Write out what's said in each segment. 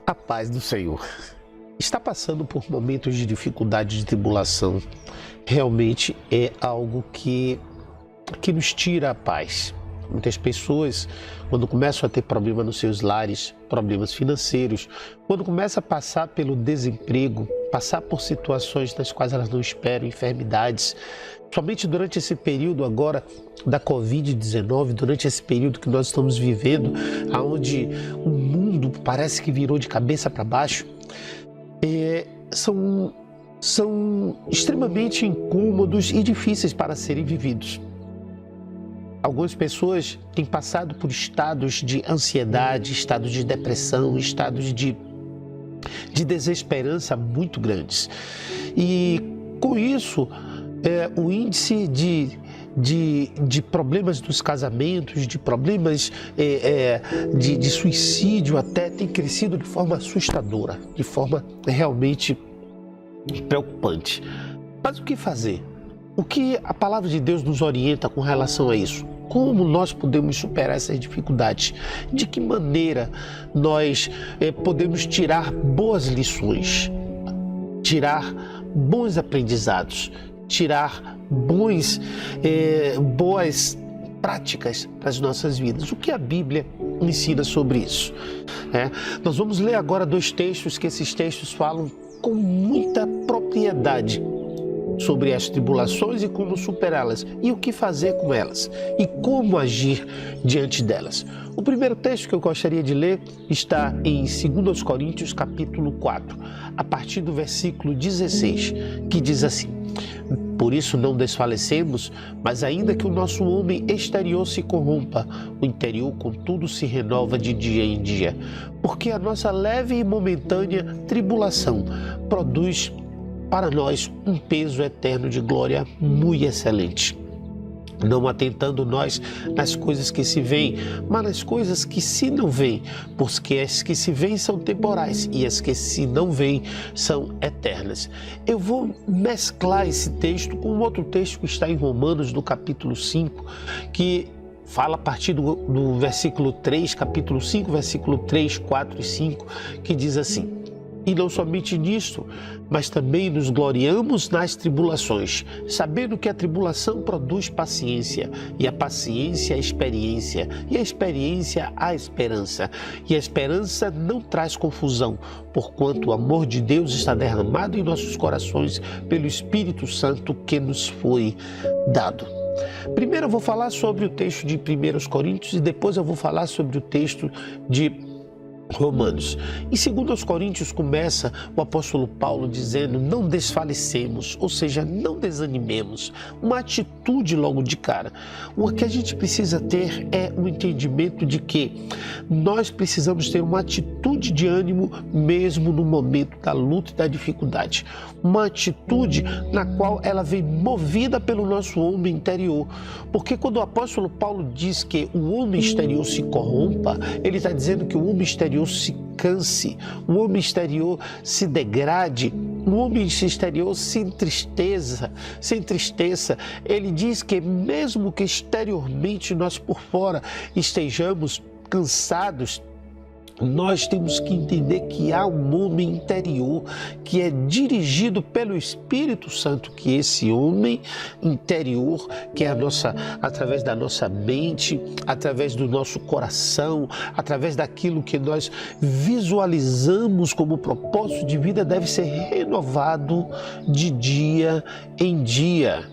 A paz do Senhor. Está passando por momentos de dificuldade, de tribulação. Realmente é algo que nos tira a paz. Muitas pessoas, quando começam a ter problemas nos seus lares, problemas financeiros, quando começam a passar pelo desemprego, passar por situações nas quais elas não esperam, enfermidades, somente durante esse período agora da Covid-19, durante esse período que nós estamos vivendo, onde o mundo parece que virou de cabeça para baixo, são extremamente incômodos e difíceis para serem vividos. Algumas pessoas têm passado por estados de ansiedade, estados de depressão, estados de desesperança muito grandes. E com isso, o índice de problemas dos casamentos, de problemas de suicídio até tem crescido de forma assustadora, de forma realmente preocupante. Mas o que fazer? O que a palavra de Deus nos orienta com relação a isso? Como nós podemos superar essas dificuldades? De que maneira nós podemos tirar boas lições, tirar bons aprendizados, tirar boas práticas para as nossas vidas? O que a Bíblia ensina sobre isso? Nós vamos ler agora dois textos, que esses textos falam com muita propriedade sobre as tribulações e como superá-las, e o que fazer com elas, e como agir diante delas. O primeiro texto que eu gostaria de ler está em 2 Coríntios, capítulo 4, a partir do versículo 16, que diz assim: por isso não desfalecemos, mas ainda que o nosso homem exterior se corrompa, o interior contudo se renova de dia em dia, porque a nossa leve e momentânea tribulação produz para nós um peso eterno de glória muito excelente. Não atentando nós nas coisas que se veem, mas nas coisas que se não veem, porque as que se veem são temporais e as que se não veem são eternas. Eu vou mesclar esse texto com outro texto que está em Romanos, no capítulo 5, que fala a partir do versículo 3, capítulo 5, versículo 3, 4 e 5, que diz assim: e não somente nisto, mas também nos gloriamos nas tribulações, sabendo que a tribulação produz paciência, e a paciência a experiência, e a experiência a esperança. E a esperança não traz confusão, porquanto o amor de Deus está derramado em nossos corações pelo Espírito Santo que nos foi dado. Primeiro eu vou falar sobre o texto de 1 Coríntios e depois eu vou falar sobre o texto de Romanos. Em 2 Coríntios começa o apóstolo Paulo dizendo: não desfalecemos, ou seja, não desanimemos. Uma atitude logo de cara. O que a gente precisa ter é um entendimento de que nós precisamos ter uma atitude de ânimo mesmo no momento da luta e da dificuldade. Uma atitude na qual ela vem movida pelo nosso homem interior. Porque quando o apóstolo Paulo diz que o homem exterior se corrompa, ele está dizendo que o homem exterior se canse, o homem exterior se degrade, o homem exterior se entristeça. Ele diz que mesmo que exteriormente nós por fora estejamos cansados, nós temos que entender que há um homem interior que é dirigido pelo Espírito Santo, que esse homem interior, que é através da nossa mente, através do nosso coração, através daquilo que nós visualizamos como propósito de vida, deve ser renovado de dia em dia.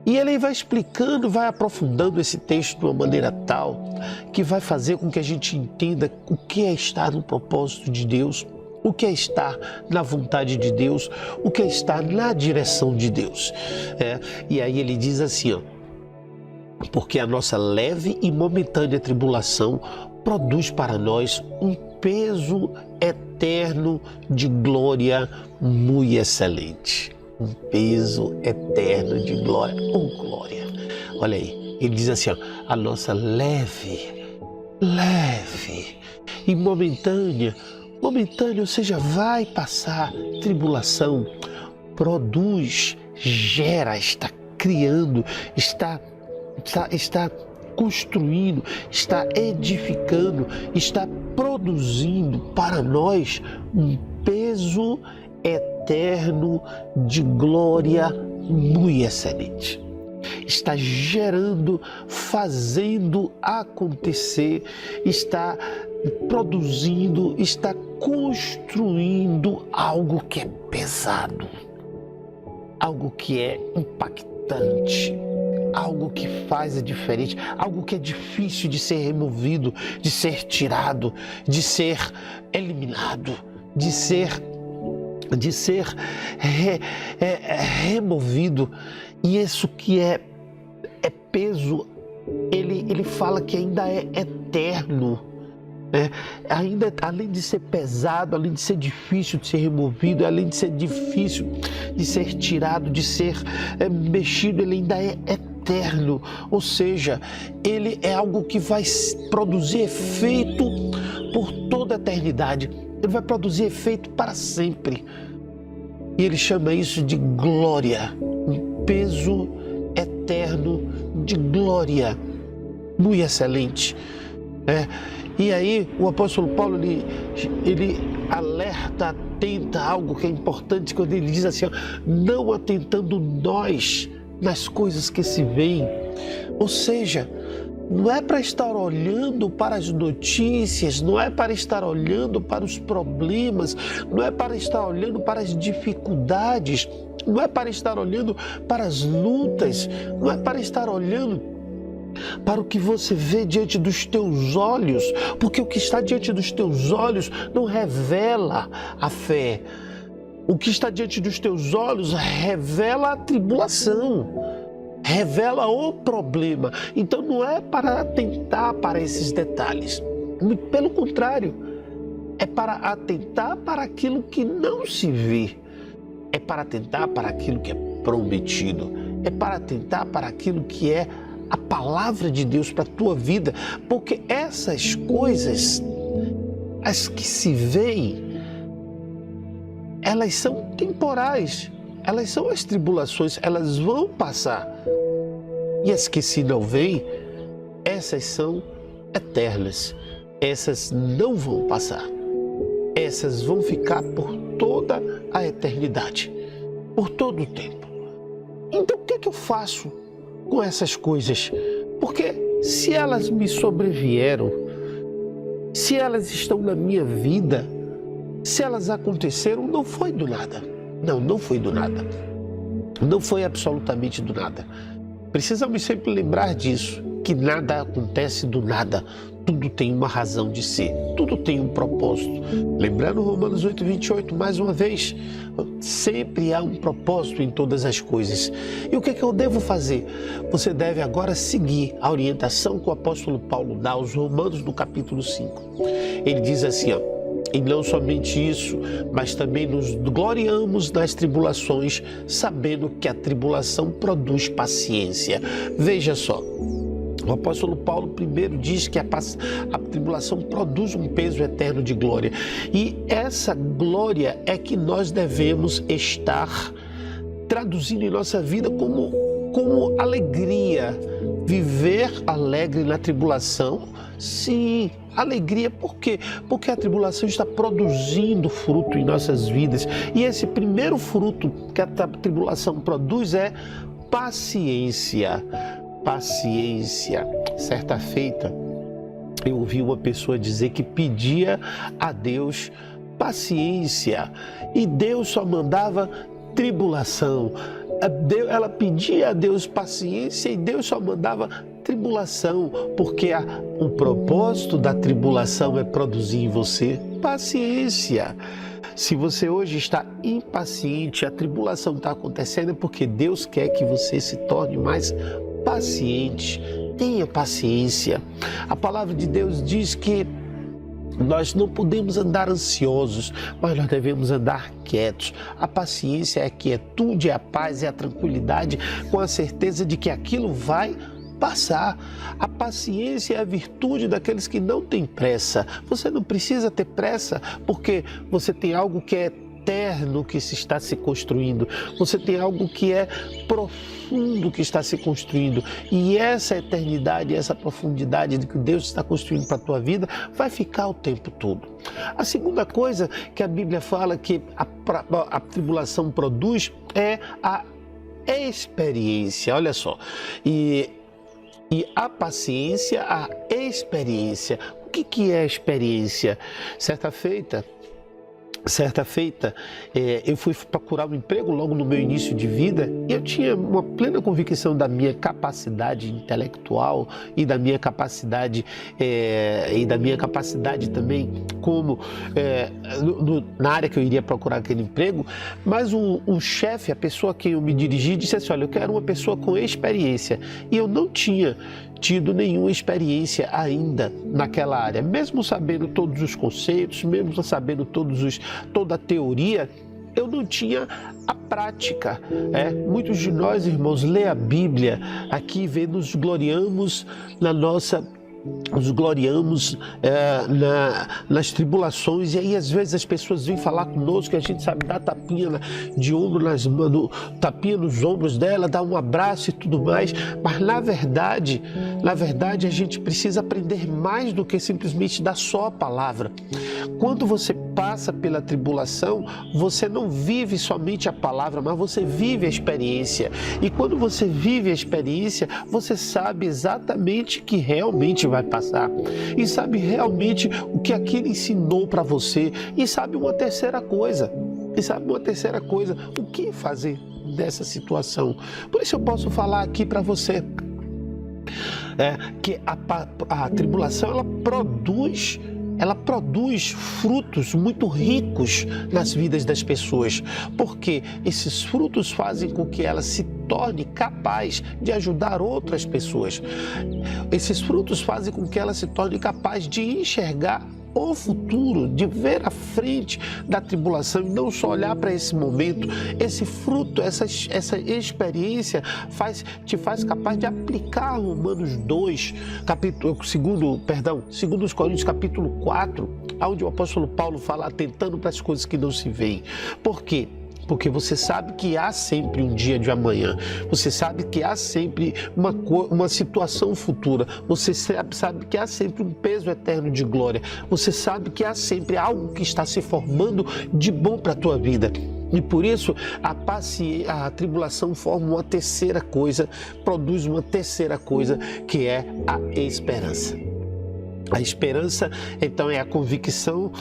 E ele vai explicando, vai aprofundando esse texto de uma maneira tal que vai fazer com que a gente entenda o que é estar no propósito de Deus, o que é estar na vontade de Deus, o que é estar na direção de Deus. E aí ele diz assim, porque a nossa leve e momentânea tribulação produz para nós um peso eterno de glória muito excelente. Um peso eterno de glória. Oh, glória! Olha aí, ele diz assim, a nossa leve e momentânea, ou seja, vai passar tribulação, produz, gera, está criando, está construindo, está edificando, está produzindo para nós um peso eterno de glória muito excelente. Está gerando, fazendo acontecer, está produzindo, está construindo algo que é pesado, algo que é impactante, algo que faz a diferença, algo que é difícil de ser removido, de ser tirado, de ser eliminado, de ser removido. E isso que é peso, ele fala que ainda é eterno, né? Ainda, além de ser pesado, além de ser difícil de ser removido, além de ser difícil de ser tirado, de ser mexido, ele ainda é eterno. Ou seja, ele é algo que vai produzir efeito por toda a eternidade. Ele vai produzir efeito para sempre. E ele chama isso de glória, um peso eterno de glória, muito excelente. E aí o apóstolo Paulo, ele alerta, atenta a algo que é importante quando ele diz assim, não atentando nós nas coisas que se veem. Ou seja, não é para estar olhando para as notícias, não é para estar olhando para os problemas, não é para estar olhando para as dificuldades, não é para estar olhando para as lutas, não é para estar olhando para o que você vê diante dos teus olhos, porque o que está diante dos teus olhos não revela a fé. O que está diante dos teus olhos revela a tribulação, revela o problema. Então não é para atentar para esses detalhes, muito pelo contrário, é para atentar para aquilo que não se vê, é para atentar para aquilo que é prometido, é para atentar para aquilo que é a palavra de Deus para a tua vida, porque essas coisas, as que se veem, elas são temporais, elas são as tribulações, elas vão passar. E as que se não veem, essas são eternas, essas não vão passar, essas vão ficar por toda a eternidade, por todo o tempo. Então o que é que eu faço com essas coisas? Porque se elas me sobrevieram, se elas estão na minha vida, se elas aconteceram, não foi do nada. Não foi do nada. Não foi absolutamente do nada. Precisamos sempre lembrar disso, que nada acontece do nada. Tudo tem uma razão de ser, tudo tem um propósito. Lembrando Romanos 8:28, mais uma vez, sempre há um propósito em todas as coisas. E o que é que eu devo fazer? Você deve agora seguir a orientação que o apóstolo Paulo dá aos Romanos no capítulo 5. Ele diz assim, e não somente isso, mas também nos gloriamos nas tribulações, sabendo que a tribulação produz paciência. Veja só, o apóstolo Paulo primeiro diz que a tribulação produz um peso eterno de glória. E essa glória é que nós devemos estar traduzindo em nossa vida como alegria. Viver alegre na tribulação, sim, alegria. Por quê? Porque a tribulação está produzindo fruto em nossas vidas. E esse primeiro fruto que a tribulação produz é paciência. Paciência. Certa feita, eu ouvi uma pessoa dizer que pedia a Deus paciência e Deus só mandava tribulação. Ela pedia a Deus paciência e Deus só mandava tribulação, porque o propósito da tribulação é produzir em você paciência. Se você hoje está impaciente, a tribulação está acontecendo é porque Deus quer que você se torne mais paciente. Tenha paciência. A palavra de Deus diz que nós não podemos andar ansiosos, mas nós devemos andar quietos. A paciência é a quietude, é a paz, é a tranquilidade, com a certeza de que aquilo vai passar. A paciência é a virtude daqueles que não têm pressa. Você não precisa ter pressa porque você tem algo que é eterno que se está se construindo. Você tem algo que é profundo que está se construindo. E essa eternidade, essa profundidade de que Deus está construindo para a tua vida vai ficar o tempo todo. A segunda coisa que a Bíblia fala que a tribulação produz é a experiência. Olha só. E a paciência, a experiência. O que é experiência? Certa feita, eu fui procurar um emprego logo no meu início de vida e eu tinha uma plena convicção da minha capacidade intelectual e da minha capacidade também como na área que eu iria procurar aquele emprego, mas o chefe, a pessoa a quem eu me dirigi, disse assim: olha, eu quero uma pessoa com experiência, e eu não tinha tido nenhuma experiência ainda naquela área, mesmo sabendo todos os conceitos, mesmo sabendo toda a teoria, eu não tinha a prática. Muitos de nós, irmãos, lê a Bíblia aqui, nos gloriamos nas tribulações, e aí às vezes as pessoas vêm falar conosco, a gente sabe dar tapinha de ombro tapinha nos ombros dela, dar um abraço e tudo mais, mas na verdade a gente precisa aprender mais do que simplesmente dar só a palavra. Quando você passa pela tribulação, você não vive somente a palavra, mas você vive a experiência, e quando você vive a experiência, você sabe exatamente que realmente vai passar, e sabe realmente o que aquilo ensinou para você, e sabe uma terceira coisa, o que fazer dessa situação. Por isso eu posso falar aqui para você que a tribulação ela produz frutos muito ricos nas vidas das pessoas, porque esses frutos fazem com que ela se torne capaz de ajudar outras pessoas. Esses frutos fazem com que ela se torne capaz de enxergar o futuro, de ver a frente da tribulação e não só olhar para esse momento. Esse fruto, essa experiência te faz capaz de aplicar Romanos 2, segundo os Coríntios, capítulo 4, onde o apóstolo Paulo fala atentando para as coisas que não se veem. Por quê? Porque você sabe que há sempre um dia de amanhã, você sabe que há sempre uma situação futura, você sabe que há sempre um peso eterno de glória, você sabe que há sempre algo que está se formando de bom para a tua vida. E por isso a tribulação forma uma terceira coisa, produz uma terceira coisa, que é a esperança. A esperança, então, é a convicção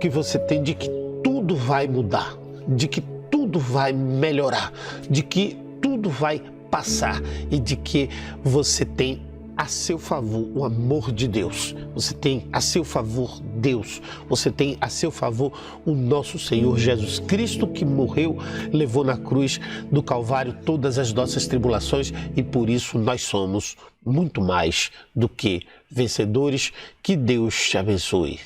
que você tem de que tudo vai mudar, de que tudo vai melhorar, de que tudo vai passar e de que você tem a seu favor o amor de Deus, você tem a seu favor Deus, você tem a seu favor o nosso Senhor Jesus Cristo, que morreu, levou na cruz do Calvário todas as nossas tribulações, e por isso nós somos muito mais do que vencedores. Que Deus te abençoe.